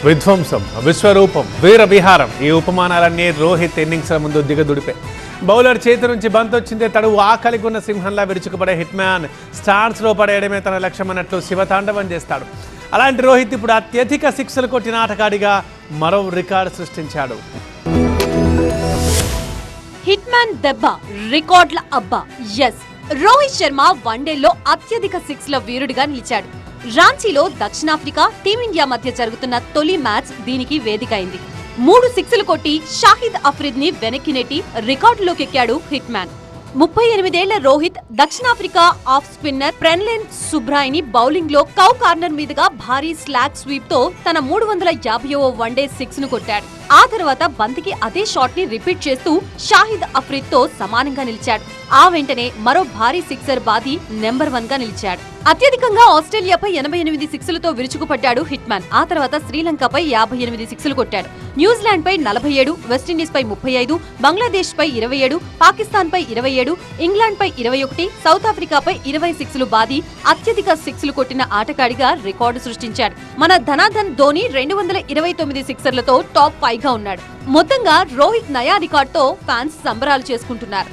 విధ్వంసం, విశ్వరూపం, వీర విహారం ఈ ఉపమానాలన్నీ రోహిత్ ఇన్నింగ్స్ల ముందు దిగదుడిపే. బౌలర్ చేతి నుంచి బంత్ వచ్చిందే తడువు ఆకలికి ఉన్న సింహంలా విరుచుకుపడే హిట్ మ్యాన్ స్టార్స్లో పడేయడమే తన లక్ష్యమన్నట్లు శివతాండవం చేస్తాడు. అలాంటి రోహిత్ ఇప్పుడు అత్యధిక సిక్స్లు కొట్టిన ఆటగాడిగా మరో రికార్డు సృష్టించాడు. హిట్ మ్యాన్ దెబ్బ రికార్డుల అబ్బా. ఎస్, రోహిత్ శర్మ వన్డేలో అత్యధిక సిక్స్ల వీరుడిగా నిలిచాడు. రాంచీలో దక్షిణాఫ్రికా, టీమిండియా మధ్య జరుగుతున్న తొలి మ్యాచ్ దీనికి వేదిక అయింది. 3 సిక్స్లు కొట్టి షాహిద్ అఫ్రిద్ ని వెనక్కి నెట్టి రికార్డులోకి ఎక్కాడు హిట్ మ్యాన్. 38 ఏళ్ల రోహిత్ దక్షిణాఫ్రికా ఆఫ్ స్పిన్నర్ ప్రెన్లెన్ సుబ్రాయ్ని బౌలింగ్ లో కౌ కార్నర్ మీదుగా భారీ స్లాగ్ స్వీప్ తో తన 350వ వన్డే సిక్స్ ను కొట్టాడు. ఆ తర్వాత బంతికి అదే షాట్ ని రిపీట్ చేస్తూ షాహిద్ అఫ్రిద్ తో సమానంగా నిలిచాడు. ఆ వెంటనే మరో భారీ సిక్సర్ బాది నెంబర్ 1 గా నిలిచాడు. అత్యధికంగా ఆస్ట్రేలియాపై 88 సిక్స్లతో విరుచుకుపడ్డాడు హిట్ మ్యాన్. ఆ తర్వాత శ్రీలంకపై 58 సిక్స్లు కొట్టాడు. న్యూజిలాండ్ పై 47, వెస్టిండీస్ పై 35, బంగ్లాదేశ్ పై 27, పాకిస్తాన్ పై 27, ఇంగ్లాండ్ పై 21, సౌత్ ఆఫ్రికాపై 20 సిక్స్లు బాది అత్యధిక సిక్స్లు కొట్టిన ఆటగాడిగా రికార్డు సృష్టించాడు. మన ధనాధన్ ధోని 229 సిక్సర్లతో టాప్ 5 గా ఉన్నాడు. మొత్తంగా రోహిత్ నయా రికార్డుతో ఫ్యాన్స్ సంబరాలు చేసుకుంటున్నారు.